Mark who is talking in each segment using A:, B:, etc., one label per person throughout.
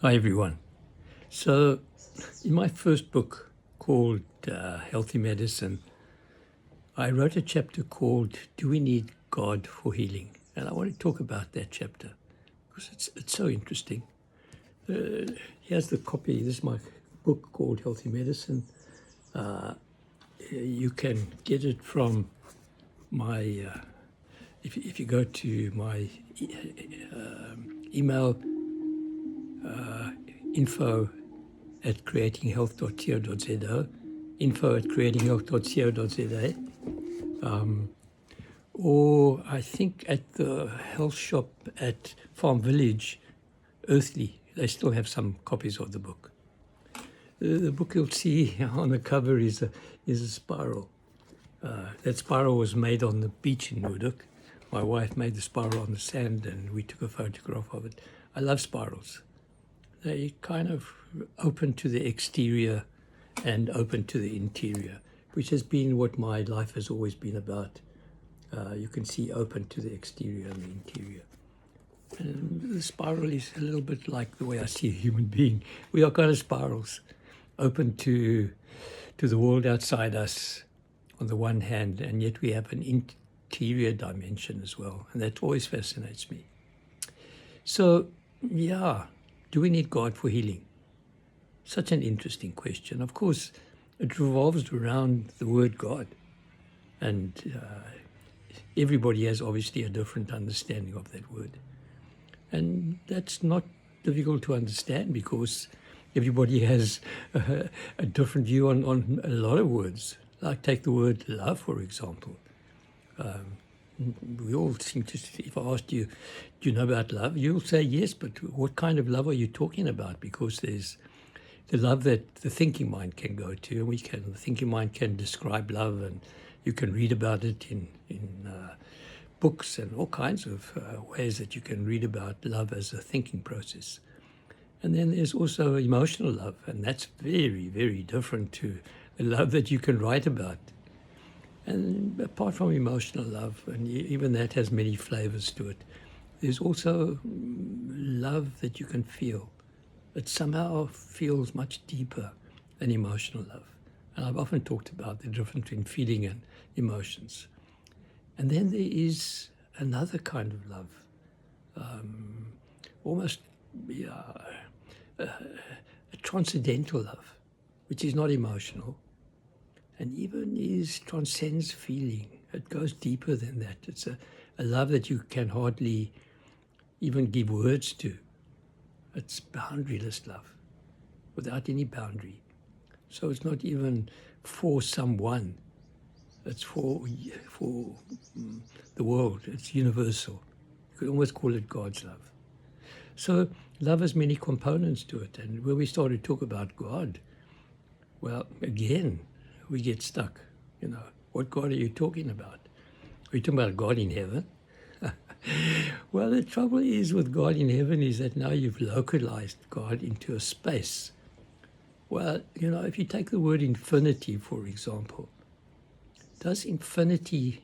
A: Hi everyone. So, in my first book called Healthy Medicine, I wrote a chapter called Do We Need God for Healing? And I want to talk about that chapter because it's so interesting. Here's the copy. This is my book called Healthy Medicine. You can get it from my, if you go to my email, info@creatinghealth.co.za, info@creatinghealth.co.za, or I think at the health shop at Farm Village, Earthly, they still have some copies of the book. The book you'll see on the cover is a spiral. That spiral was made on the beach in Noordhoek. My wife made the spiral on the sand and we took a photograph of it. I love spirals. They kind of open to the exterior and open to the interior, which has been what my life has always been about. You can see open to the exterior and the interior. And the spiral is a little bit like the way I see a human being. We are kind of spirals, open to the world outside us on the one hand, and yet we have an interior dimension as well, and that always fascinates me. So, yeah, do we need God for healing? Such an interesting question. Of course, it revolves around the word God, and everybody has obviously a different understanding of that word. And that's not difficult to understand because everybody has a different view on a lot of words. Like take the word love, for example. We all seem to, if I asked you, do you know about love? You'll say yes, but what kind of love are you talking about? Because there's the love that the thinking mind can go to, and the thinking mind can describe love, and you can read about it in books and all kinds of ways that you can read about love as a thinking process. And then there's also emotional love, and that's very, very different to the love that you can write about. And apart from emotional love, and even that has many flavors to it, there's also love that you can feel. It somehow feels much deeper than emotional love. And I've often talked about the difference between feeling and emotions. And then there is another kind of love, almost a transcendental love, which is not emotional, and even transcends feeling. It goes deeper than that. It's a love that you can hardly even give words to. It's boundaryless love, without any boundary. So it's not even for someone. It's for the world. It's universal. You could almost call it God's love. So love has many components to it. And when we start to talk about God, well, again, we get stuck. You know, what God are you talking about? Are you talking about God in heaven? Well, the trouble is with God in heaven is that now you've localized God into a space. Well, you know, if you take the word infinity, for example, does infinity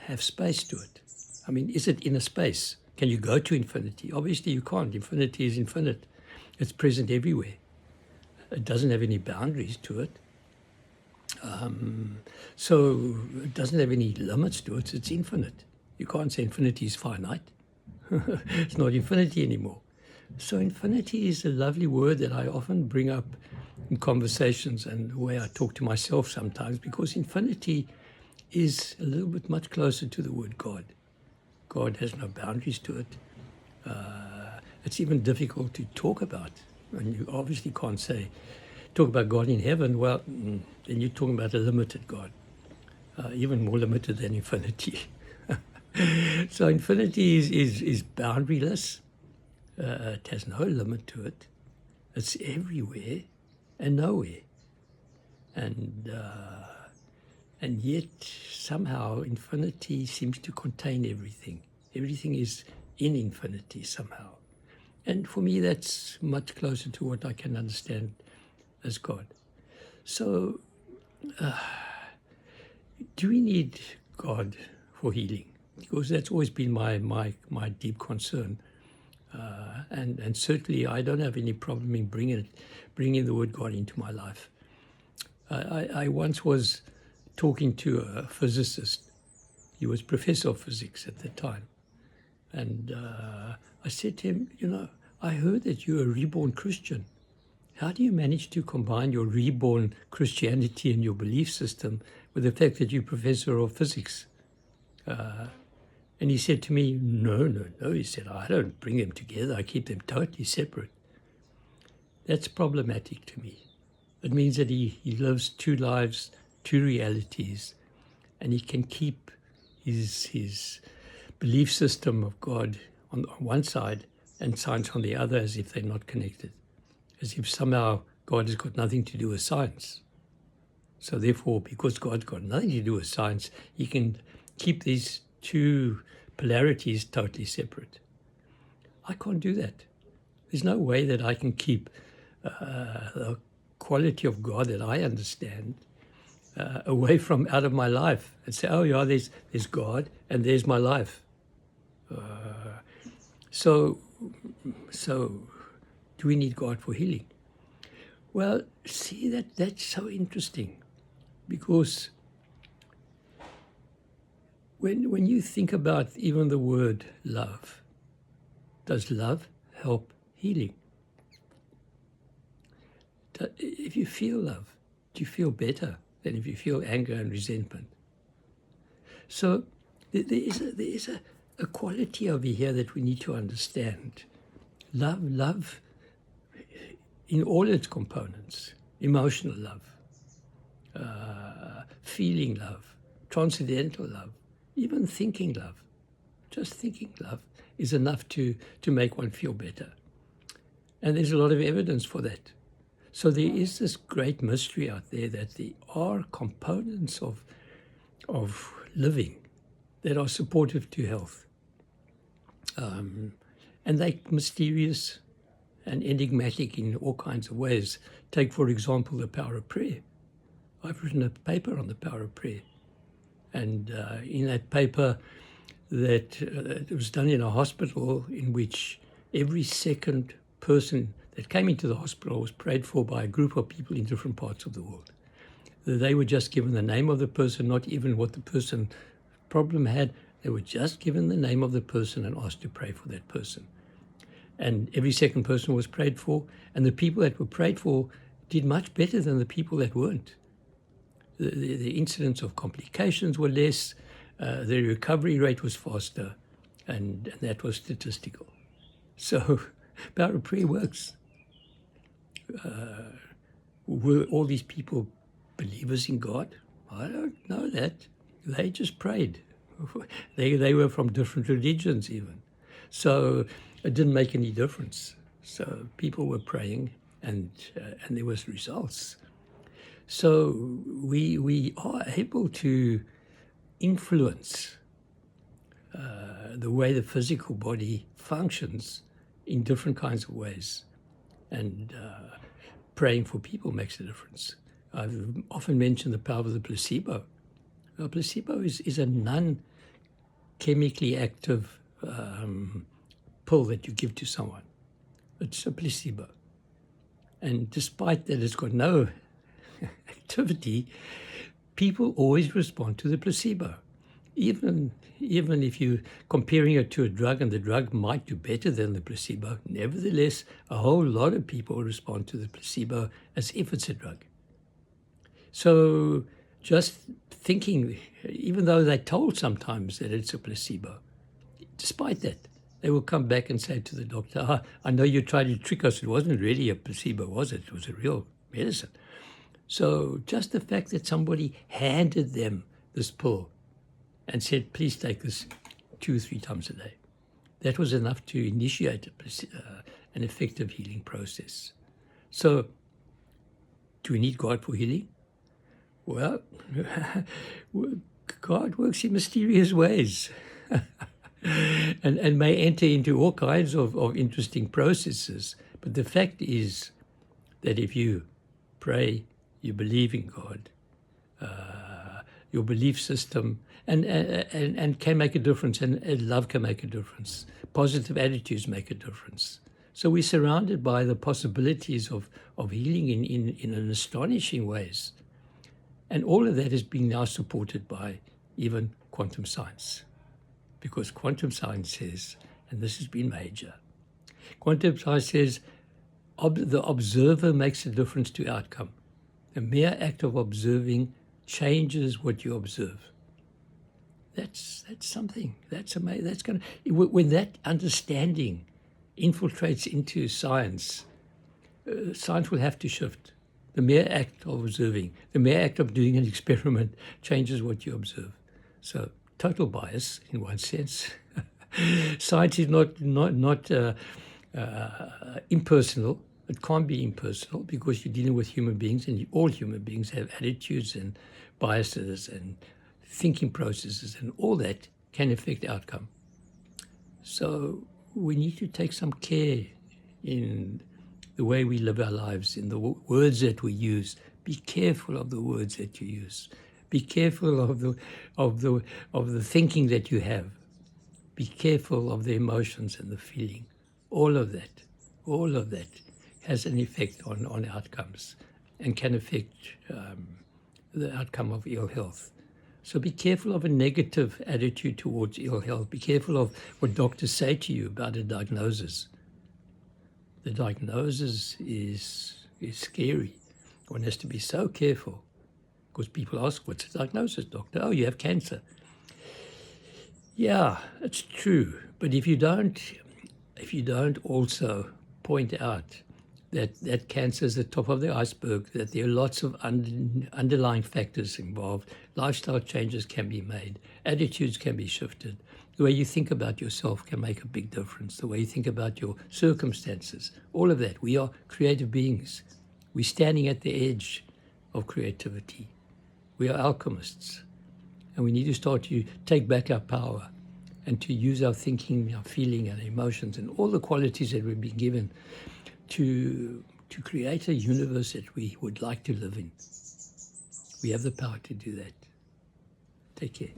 A: have space to it? I mean, is it in a space? Can you go to infinity? Obviously you can't. Infinity is infinite. It's present everywhere. It doesn't have any boundaries to it. So it doesn't have any limits to it. It's infinite. You can't say infinity is finite. It's not infinity anymore. So infinity is a lovely word that I often bring up in conversations and the way I talk to myself sometimes, because infinity is a little bit much closer to the word God. God has no boundaries to it. It's even difficult to talk about. And you obviously can't talk about God in heaven. Well, then you're talking about a limited God, even more limited than infinity. So infinity is boundaryless. It has no limit to it. It's everywhere and nowhere. And yet somehow infinity seems to contain everything. Everything is in infinity somehow. And for me, that's much closer to what I can understand as God. So, do we need God for healing? Because that's always been my deep concern. and certainly I don't have any problem in bringing the Word God into my life. I once was talking to a physicist. He was professor of physics at the time. And I said to him, I heard that you're a reborn Christian. How do you manage to combine your reborn Christianity and your belief system with the fact that you're professor of physics? And he said to me, no. He said, I don't bring them together. I keep them totally separate. That's problematic to me. It means that he lives two lives, two realities, and he can keep his belief system of God on one side and science on the other as if they're not connected, as if somehow God has got nothing to do with science. So therefore, because God's got nothing to do with science, he can keep these two polarities totally separate. I can't do that. There's no way that I can keep the quality of God that I understand away from out of my life and say, oh yeah, there's God and there's my life. So do we need God for healing? Well, see, that's so interesting, because when you think about even the word love, does love help healing? If you feel love, do you feel better than if you feel anger and resentment? So there is a quality over here that we need to understand. Love in all its components: emotional love, feeling love, transcendental love, even thinking love. Just thinking love is enough to make one feel better. And there's a lot of evidence for that. So there is this great mystery out there that there are components of living that are supportive to health. And they're mysterious and enigmatic in all kinds of ways. Take, for example, the power of prayer. I've written a paper on the power of prayer. And in that paper, that it was done in a hospital in which every second person that came into the hospital was prayed for by a group of people in different parts of the world. They were just given the name of the person, not even what the person problem had. They were just given the name of the person and asked to pray for that person. And every second person was prayed for, and the people that were prayed for did much better than the people that weren't. The incidence of complications were less, the recovery rate was faster, and that was statistical. So power of prayer works. Were all these people believers in God? I don't know that. They just prayed. They were from different religions even. So it didn't make any difference. So people were praying, and there was results. So we are able to influence the way the physical body functions in different kinds of ways. And praying for people makes a difference. I've often mentioned the power of the placebo. A placebo is a non-chemically active pill that you give to someone. It's a placebo. And despite that it's got no activity, people always respond to the placebo. Even if you're comparing it to a drug and the drug might do better than the placebo, nevertheless, a whole lot of people respond to the placebo as if it's a drug. So just thinking, even though they're told sometimes that it's a placebo, despite that, they will come back and say to the doctor, I know you tried to trick us. It wasn't really a placebo, was it? It was a real medicine. So just the fact that somebody handed them this pill and said, please take this 2 or 3 times a day, that was enough to initiate an effective healing process. So do we need God for healing? Well, God works in mysterious ways and may enter into all kinds of interesting processes. But the fact is that if you pray, you believe in God, your belief system and can make a difference, and love can make a difference. Positive attitudes make a difference. So we're surrounded by the possibilities of healing in an astonishing ways. And all of that is being now supported by even quantum science. Because quantum science says, and this has been major, quantum science says the observer makes a difference to outcome. The mere act of observing changes what you observe. That's something. That's amazing. That's going to, when that understanding infiltrates into science, science will have to shift. The mere act of observing, the mere act of doing an experiment changes what you observe. So total bias in one sense. Science is not impersonal. It can't be impersonal because you're dealing with human beings, and all human beings have attitudes and biases and thinking processes, and all that can affect outcome. So we need to take some care in the way we live our lives, in the words that we use. Be careful of the words that you use. Be careful of the thinking that you have. Be careful of the emotions and the feeling. All of that has an effect on outcomes and can affect the outcome of ill health. So be careful of a negative attitude towards ill health. Be careful of what doctors say to you about a diagnosis. The diagnosis is scary. One has to be so careful because people ask, what's the diagnosis, doctor? Oh, you have cancer. Yeah, it's true. But if you don't also point out that cancer is the top of the iceberg, that there are lots of underlying factors involved. Lifestyle changes can be made. Attitudes can be shifted. The way you think about yourself can make a big difference. The way you think about your circumstances, all of that. We are creative beings. We're standing at the edge of creativity. We are alchemists. And we need to start to take back our power and to use our thinking, our feeling, and emotions, and all the qualities that we've been given to create a universe that we would like to live in. We have the power to do that. Take care.